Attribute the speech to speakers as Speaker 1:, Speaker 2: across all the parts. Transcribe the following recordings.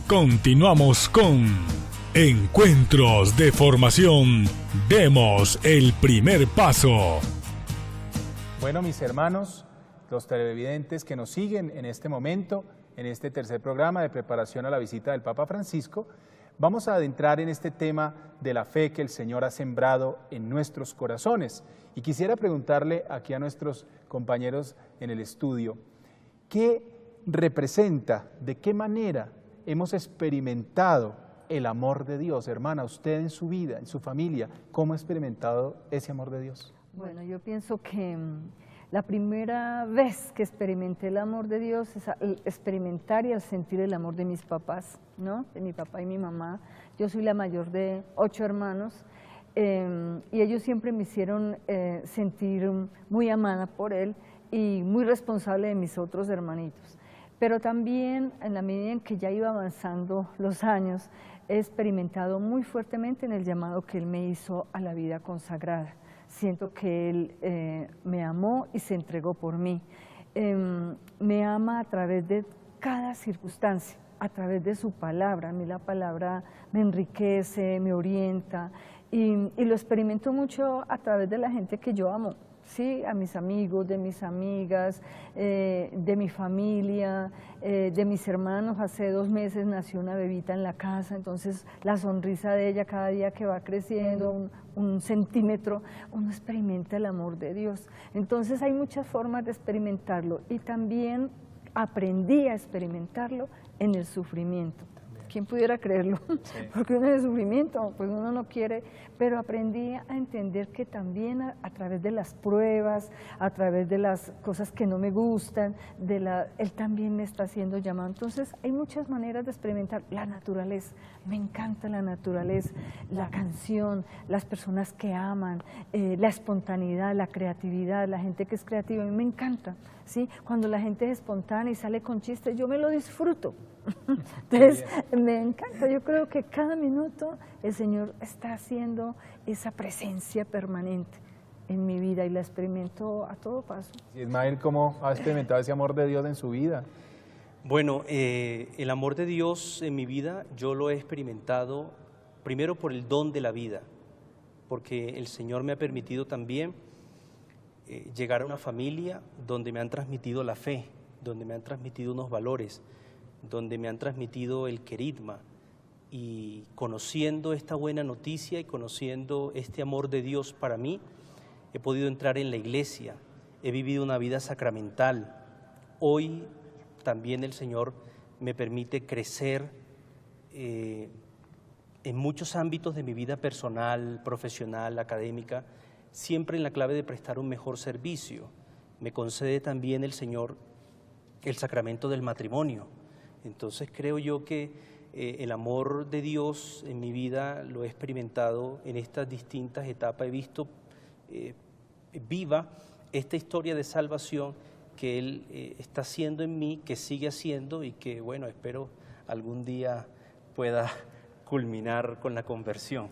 Speaker 1: Continuamos con Encuentros de Formación. Demos el primer paso.
Speaker 2: Bueno, mis hermanos, los televidentes que nos siguen en este momento, en este tercer programa de preparación a la visita del Papa Francisco, vamos a adentrar en este tema de la fe que el Señor ha sembrado en nuestros corazones. Y quisiera preguntarle aquí a nuestros compañeros en el estudio, ¿qué representa, de qué manera hemos experimentado el amor de Dios? Hermana, usted en su vida, en su familia, ¿cómo ha experimentado ese amor de Dios?
Speaker 3: Bueno, yo pienso que la primera vez que experimenté el amor de Dios es al experimentar y al sentir el amor de mis papás, ¿no? De mi papá y mi mamá. Yo soy la mayor de 8 hermanos y ellos siempre me hicieron sentir muy amada por él y muy responsable de mis otros hermanitos. Pero también, en la medida en que ya iba avanzando los años, he experimentado muy fuertemente en el llamado que él me hizo a la vida consagrada. Siento que él me amó y se entregó por mí. Me ama a través de cada circunstancia, a través de su palabra. A mí la palabra me enriquece, me orienta y lo experimento mucho a través de la gente que yo amo. Sí, a mis amigos, de mis amigas, de mi familia, de mis hermanos. Hace 2 meses nació una bebita en la casa, entonces la sonrisa de ella cada día que va creciendo, un centímetro, uno experimenta el amor de Dios. Entonces hay muchas formas de experimentarlo y también aprendí a experimentarlo en el sufrimiento. ¿Quién pudiera creerlo? Sí. Porque uno en el sufrimiento, pues uno no quiere, pero aprendí a entender que también a través de las pruebas, a través de las cosas que no me gustan, él también me está haciendo llamado. Entonces hay muchas maneras de experimentar la naturaleza. Me encanta la naturaleza, la canción, las personas que aman, la espontaneidad, la creatividad, la gente que es creativa, a mí me encanta, ¿sí? Cuando la gente es espontánea y sale con chistes, yo me lo disfruto. Entonces, me encanta. Yo creo que cada minuto el Señor está haciendo esa presencia permanente en mi vida y la experimento a todo paso.
Speaker 2: Ismael, ¿cómo ha experimentado ese amor de Dios en su vida?
Speaker 4: Bueno, el amor de Dios en mi vida yo lo he experimentado primero por el don de la vida, porque el Señor me ha permitido también llegar a una familia donde me han transmitido la fe, donde me han transmitido unos valores, donde me han transmitido el querigma, y conociendo esta buena noticia y conociendo este amor de Dios para mí, he podido entrar en la iglesia, he vivido una vida sacramental. Hoy también el Señor me permite crecer en muchos ámbitos de mi vida personal, profesional, académica, siempre en la clave de prestar un mejor servicio. Me concede también el Señor el sacramento del matrimonio. Entonces creo yo que el amor de Dios en mi vida lo he experimentado en estas distintas etapas. He visto viva esta historia de salvación que Él está haciendo en mí, que sigue haciendo y que, bueno, espero algún día pueda culminar con la conversión.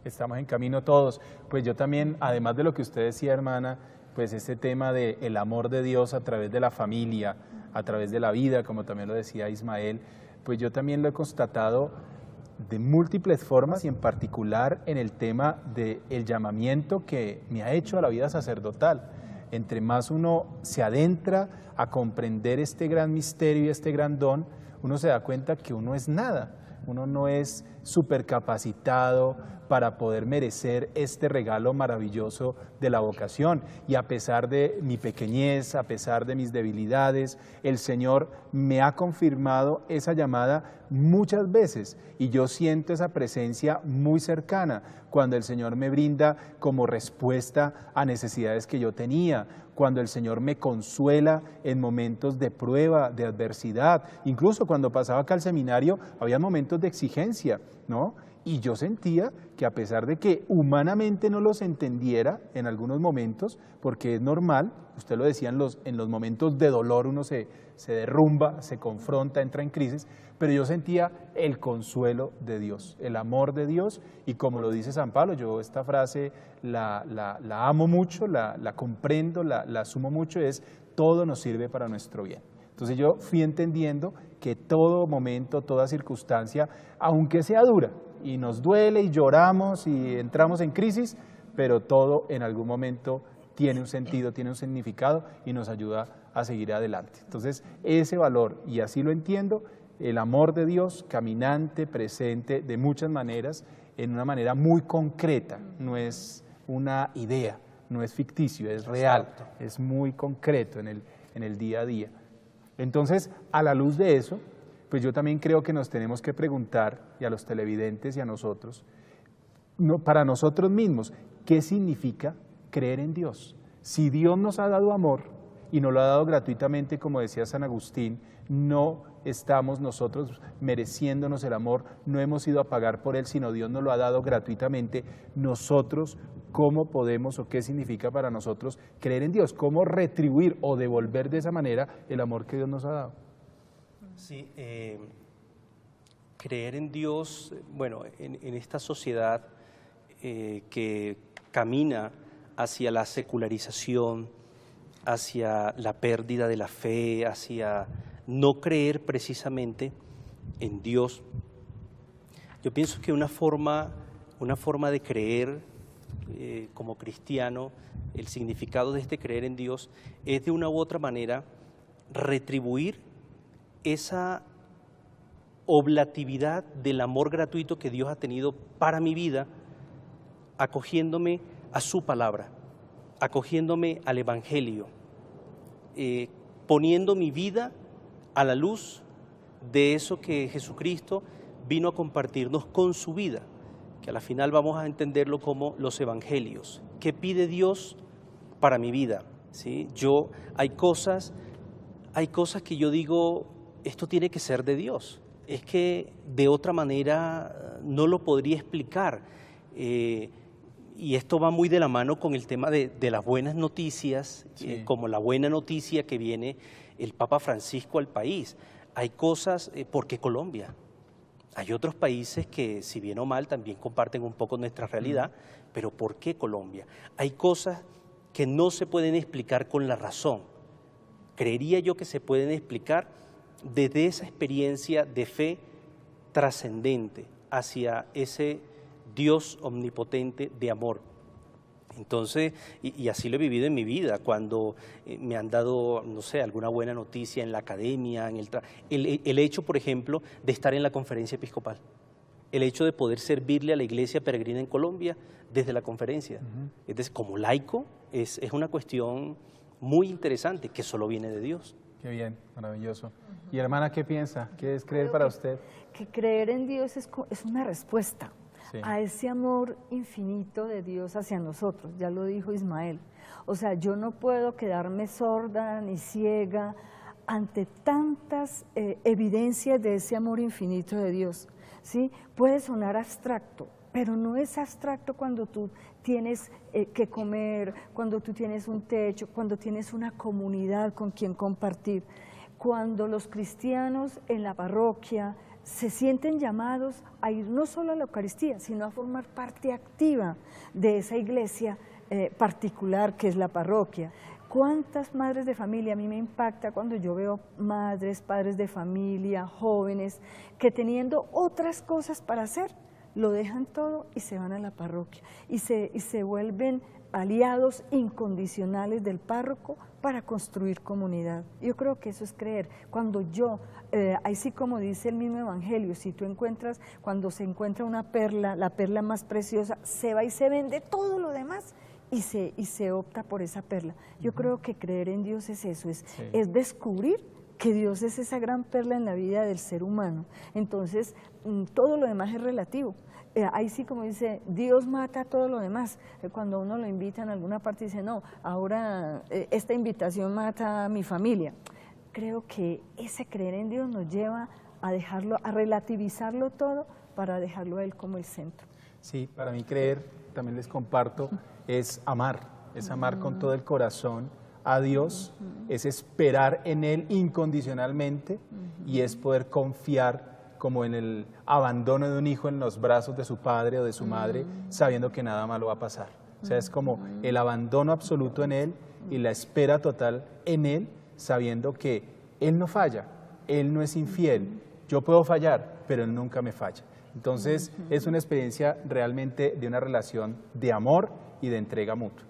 Speaker 2: Estamos en camino todos. Pues yo también, además de lo que usted decía, hermana, pues este tema del amor de Dios a través de la familia, a través de la vida, como también lo decía Ismael, pues yo también lo he constatado de múltiples formas y en particular en el tema del llamamiento que me ha hecho a la vida sacerdotal. Entre más uno se adentra a comprender este gran misterio y este gran don, uno se da cuenta que uno es nada, uno no es supercapacitado para poder merecer este regalo maravilloso de la vocación. Y a pesar de mi pequeñez, a pesar de mis debilidades, el Señor me ha confirmado esa llamada muchas veces y yo siento esa presencia muy cercana cuando el Señor me brinda como respuesta a necesidades que yo tenía, cuando el Señor me consuela en momentos de prueba, de adversidad. Incluso cuando pasaba acá al seminario había momentos de exigencia, ¿no? Y yo sentía que a pesar de que humanamente no los entendiera en algunos momentos, porque es normal, usted lo decía, en los momentos de dolor uno se derrumba, se confronta, entra en crisis, pero yo sentía el consuelo de Dios, el amor de Dios, y como lo dice San Pablo, yo esta frase la amo mucho, la comprendo, la asumo mucho, es todo nos sirve para nuestro bien. Entonces yo fui entendiendo que todo momento, toda circunstancia, aunque sea dura, y nos duele y lloramos y entramos en crisis, pero todo en algún momento tiene un sentido, tiene un significado y nos ayuda a seguir adelante. Entonces ese valor, y así lo entiendo, el amor de Dios caminante, presente de muchas maneras, en una manera muy concreta, no es una idea, no es ficticio, es real, es muy concreto en el día a día. Entonces, a la luz de eso, pues yo también creo que nos tenemos que preguntar, y a los televidentes y a nosotros, para nosotros mismos, ¿qué significa creer en Dios? Si Dios nos ha dado amor y nos lo ha dado gratuitamente, como decía San Agustín, no estamos nosotros mereciéndonos el amor, no hemos ido a pagar por él, sino Dios nos lo ha dado gratuitamente. Nosotros, ¿cómo podemos o qué significa para nosotros creer en Dios? ¿Cómo retribuir o devolver de esa manera el amor que Dios nos ha dado?
Speaker 4: Sí, creer en Dios, bueno, en esta sociedad que camina hacia la secularización, hacia la pérdida de la fe, hacia no creer precisamente en Dios. Yo pienso que una forma de creer como cristiano, el significado de este creer en Dios es de una u otra manera retribuir esa oblatividad del amor gratuito que Dios ha tenido para mi vida, acogiéndome a su palabra, acogiéndome al Evangelio, poniendo mi vida a la luz de eso que Jesucristo vino a compartirnos con su vida, que a la final vamos a entenderlo como los evangelios. ¿Qué pide Dios para mi vida? ¿Sí? Hay cosas que yo digo, esto tiene que ser de Dios. Es que de otra manera no lo podría explicar. Y esto va muy de la mano con el tema de las buenas noticias, sí. Como la buena noticia que viene el Papa Francisco al país. Hay cosas, ¿por qué Colombia? Hay otros países que, si bien o mal, también comparten un poco nuestra realidad, pero ¿por qué Colombia? Hay cosas que no se pueden explicar con la razón. Creería yo que se pueden explicar desde esa experiencia de fe trascendente hacia ese Dios omnipotente de amor. Entonces, y así lo he vivido en mi vida, cuando me han dado, no sé, alguna buena noticia en la academia, el hecho, por ejemplo, de estar en la conferencia episcopal, el hecho de poder servirle a la iglesia peregrina en Colombia desde la conferencia. Entonces, como laico, es una cuestión muy interesante que solo viene de Dios.
Speaker 2: Qué bien, maravilloso. Y hermana, ¿qué piensa? ¿Qué es creer para usted?
Speaker 3: Que creer en Dios es una respuesta. Sí. A ese amor infinito de Dios hacia nosotros, ya lo dijo Ismael. O sea, yo no puedo quedarme sorda ni ciega ante tantas evidencias de ese amor infinito de Dios, ¿sí? Puede sonar abstracto, pero no es abstracto cuando tú tienes que comer, cuando tú tienes un techo, cuando tienes una comunidad con quien compartir. Cuando los cristianos en la parroquia se sienten llamados a ir no solo a la Eucaristía, sino a formar parte activa de esa iglesia particular que es la parroquia. ¿Cuántas madres de familia? A mí me impacta cuando yo veo madres, padres de familia, jóvenes, que teniendo otras cosas para hacer, lo dejan todo y se van a la parroquia y se vuelven aliados incondicionales del párroco para construir comunidad. Yo creo que eso es creer. Cuando ahí sí como dice el mismo Evangelio, si tú encuentras, cuando se encuentra una perla, la perla más preciosa, se va y se vende todo lo demás y se opta por esa perla. Yo creo que creer en Dios es eso, es descubrir que Dios es esa gran perla en la vida del ser humano. Entonces, todo lo demás es relativo. Ahí sí como dice, Dios mata todo lo demás. Cuando uno lo invita en alguna parte dice, no, ahora esta invitación mata a mi familia. Creo que ese creer en Dios nos lleva a relativizarlo todo para dejarlo a Él como el centro.
Speaker 2: Sí, para mí creer, también les comparto, es amar con todo el corazón a Dios, es esperar en Él incondicionalmente y es poder confiar como en el abandono de un hijo en los brazos de su padre o de su madre, sabiendo que nada malo va a pasar. O sea, es como el abandono absoluto en Él y la espera total en Él, sabiendo que Él no falla, Él no es infiel. Yo puedo fallar, pero Él nunca me falla. Entonces, es una experiencia realmente de una relación de amor y de entrega mutua.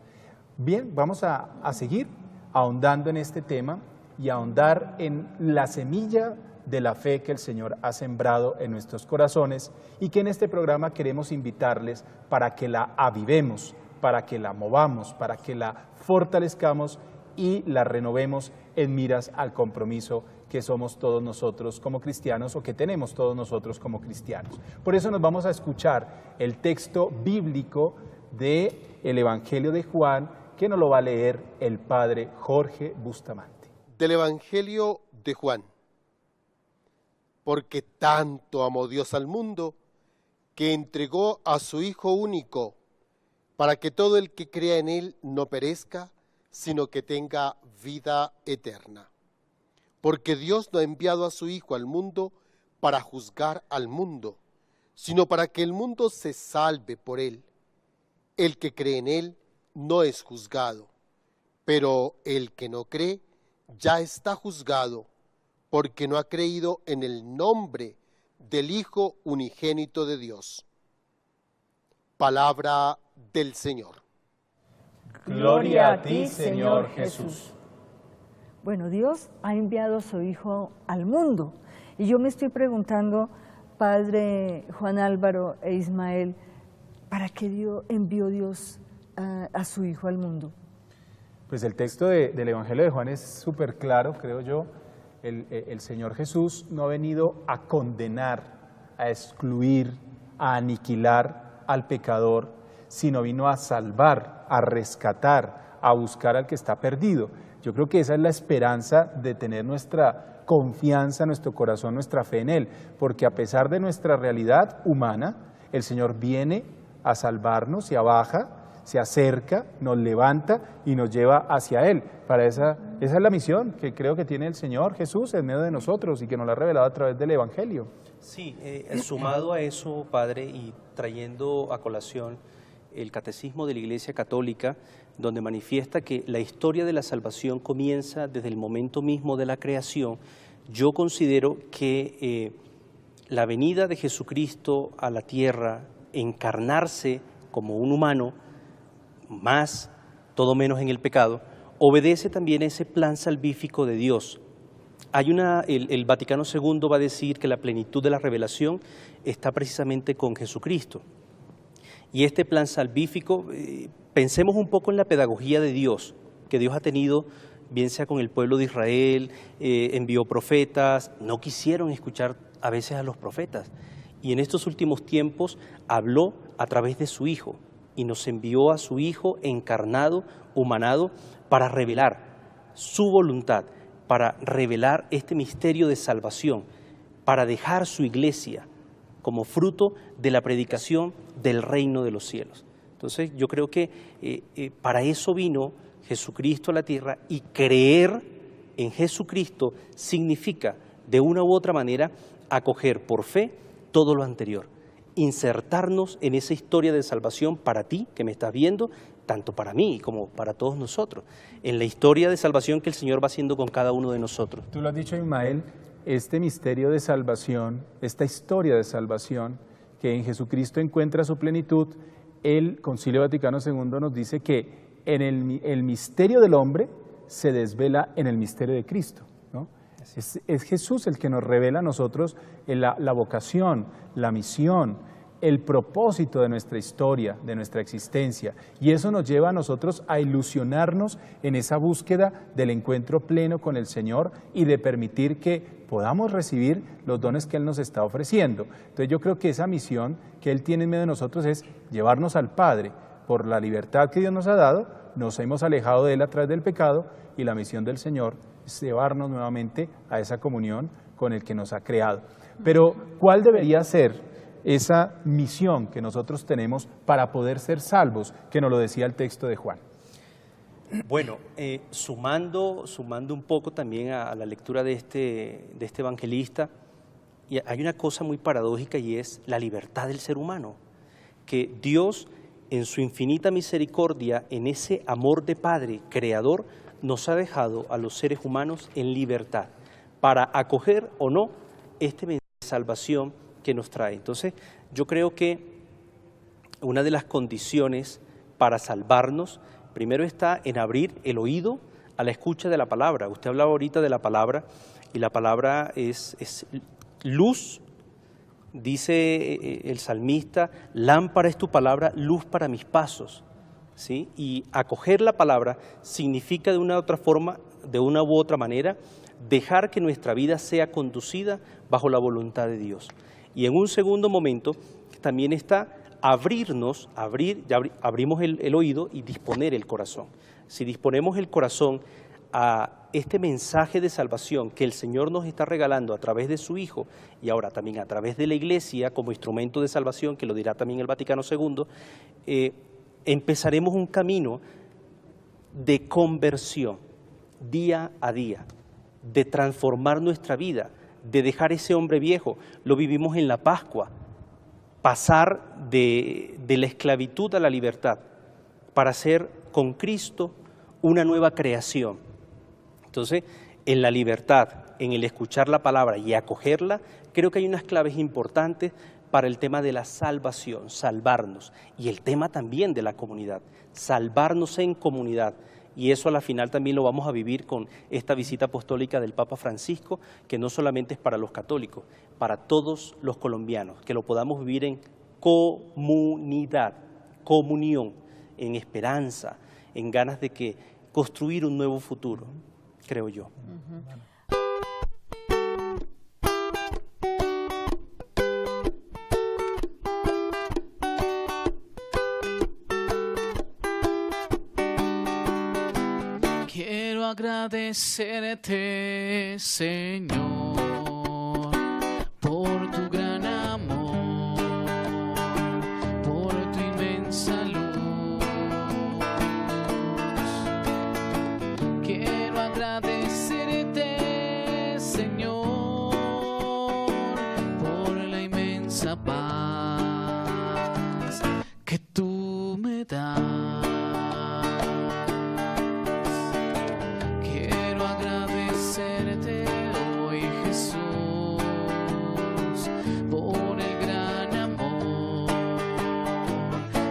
Speaker 2: Bien, vamos a seguir ahondando en este tema y ahondar en la semilla de la fe que el Señor ha sembrado en nuestros corazones y que en este programa queremos invitarles para que la avivemos, para que la movamos, para que la fortalezcamos y la renovemos en miras al compromiso que somos todos nosotros como cristianos o que tenemos todos nosotros como cristianos. Por eso nos vamos a escuchar el texto bíblico del Evangelio de Juan, que nos lo va a leer el Padre Jorge Bustamante.
Speaker 5: Del Evangelio de Juan. Porque tanto amó Dios al mundo, que entregó a su Hijo único, para que todo el que crea en Él no perezca, sino que tenga vida eterna. Porque Dios no ha enviado a su Hijo al mundo para juzgar al mundo, sino para que el mundo se salve por Él. El que cree en Él no es juzgado, pero el que no cree ya está juzgado, porque no ha creído en el nombre del Hijo unigénito de Dios. Palabra del Señor.
Speaker 2: Gloria a ti, Señor Jesús.
Speaker 3: Bueno, Dios ha enviado a su Hijo al mundo. Y yo me estoy preguntando, Padre Juan Álvaro e Ismael, ¿para qué envió Dios a su Hijo al mundo?
Speaker 2: Pues el texto del Evangelio de Juan es súper claro, creo yo. El Señor Jesús no ha venido a condenar, a excluir, a aniquilar al pecador, sino vino a salvar, a rescatar, a buscar al que está perdido. Yo creo que esa es la esperanza de tener nuestra confianza, nuestro corazón, nuestra fe en Él, porque a pesar de nuestra realidad humana, el Señor viene a salvarnos, se abaja, se acerca, nos levanta y nos lleva hacia Él. Para esa es la misión que creo que tiene el Señor Jesús en medio de nosotros y que nos la ha revelado a través del Evangelio.
Speaker 4: Sí, sumado a eso, Padre, y trayendo a colación el Catecismo de la Iglesia Católica, donde manifiesta que la historia de la salvación comienza desde el momento mismo de la creación, yo considero que la venida de Jesucristo a la tierra, encarnarse como un humano, más, todo menos en el pecado, obedece también a ese plan salvífico de Dios. El Vaticano II va a decir que la plenitud de la revelación está precisamente con Jesucristo. Y este plan salvífico, pensemos un poco en la pedagogía de Dios, que Dios ha tenido, bien sea con el pueblo de Israel, envió profetas, no quisieron escuchar a veces a los profetas. Y en estos últimos tiempos habló a través de su Hijo y nos envió a su Hijo encarnado, humanado, para revelar su voluntad, para revelar este misterio de salvación, para dejar su iglesia como fruto de la predicación del reino de los cielos. Entonces yo creo que para eso vino Jesucristo a la tierra, y creer en Jesucristo significa de una u otra manera acoger por fe todo lo anterior, insertarnos en esa historia de salvación para ti que me estás viendo, tanto para mí como para todos nosotros, en la historia de salvación que el Señor va haciendo con cada uno de nosotros.
Speaker 2: Tú lo has dicho, Ismael, este misterio de salvación, esta historia de salvación que en Jesucristo encuentra su plenitud, el Concilio Vaticano II nos dice que en el misterio del hombre se desvela en el misterio de Cristo, ¿no? Es Jesús el que nos revela a nosotros la vocación, la misión, el propósito de nuestra historia, de nuestra existencia, y eso nos lleva a nosotros a ilusionarnos en esa búsqueda del encuentro pleno con el Señor y de permitir que podamos recibir los dones que Él nos está ofreciendo. Entonces yo creo que esa misión que Él tiene en medio de nosotros es llevarnos al Padre. Por la libertad que Dios nos ha dado, nos hemos alejado de Él a través del pecado, y la misión del Señor es llevarnos nuevamente a esa comunión con el que nos ha creado. Pero ¿cuál debería ser esa misión que nosotros tenemos para poder ser salvos, que nos lo decía el texto de Juan?
Speaker 4: Bueno, sumando un poco también a la lectura de este evangelista, y hay una cosa muy paradójica, y es la libertad del ser humano, que Dios en su infinita misericordia, en ese amor de Padre creador, nos ha dejado a los seres humanos en libertad, para acoger o no este mensaje de salvación que nos trae. Entonces, yo creo que una de las condiciones para salvarnos, primero está en abrir el oído a la escucha de la palabra. Usted hablaba ahorita de la palabra, y la palabra es luz. Dice el salmista, lámpara es tu palabra, luz para mis pasos, ¿sí? Y acoger la palabra significa de una u otra manera, dejar que nuestra vida sea conducida bajo la voluntad de Dios. Y en un segundo momento también está abrimos el oído y disponer el corazón. Si disponemos el corazón a este mensaje de salvación que el Señor nos está regalando a través de su Hijo y ahora también a través de la Iglesia como instrumento de salvación, que lo dirá también el Vaticano II, empezaremos un camino de conversión día a día, de transformar nuestra vida, de dejar ese hombre viejo. Lo vivimos en la Pascua, pasar de la esclavitud a la libertad para ser con Cristo una nueva creación. Entonces, en la libertad, en el escuchar la palabra y acogerla, creo que hay unas claves importantes para el tema de la salvación, salvarnos, y el tema también de la comunidad, salvarnos en comunidad. Y eso a la final también lo vamos a vivir con esta visita apostólica del Papa Francisco, que no solamente es para los católicos, para todos los colombianos, que lo podamos vivir en comunidad, comunión, en esperanza, en ganas de que construir un nuevo futuro, creo yo.
Speaker 6: Quiero agradecerte, Señor, por tu gran amor, por tu inmensa luz. Quiero agradecerte, Señor, por la inmensa paz que tú me das.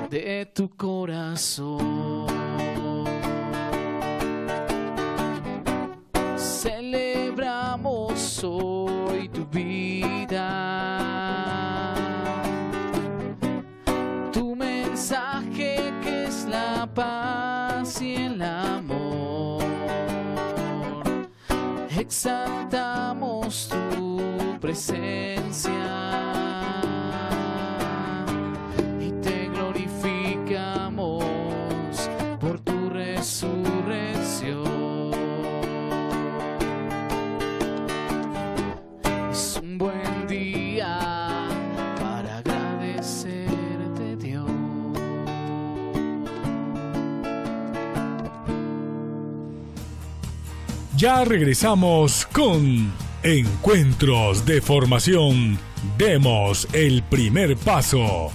Speaker 6: De tu corazón celebramos hoy tu vida, tu mensaje que es la paz y el amor. Exaltamos tu presencia por tu resurrección. Es un buen día para agradecerte, Dios.
Speaker 1: Ya regresamos con Encuentros de Formación. Demos el primer paso.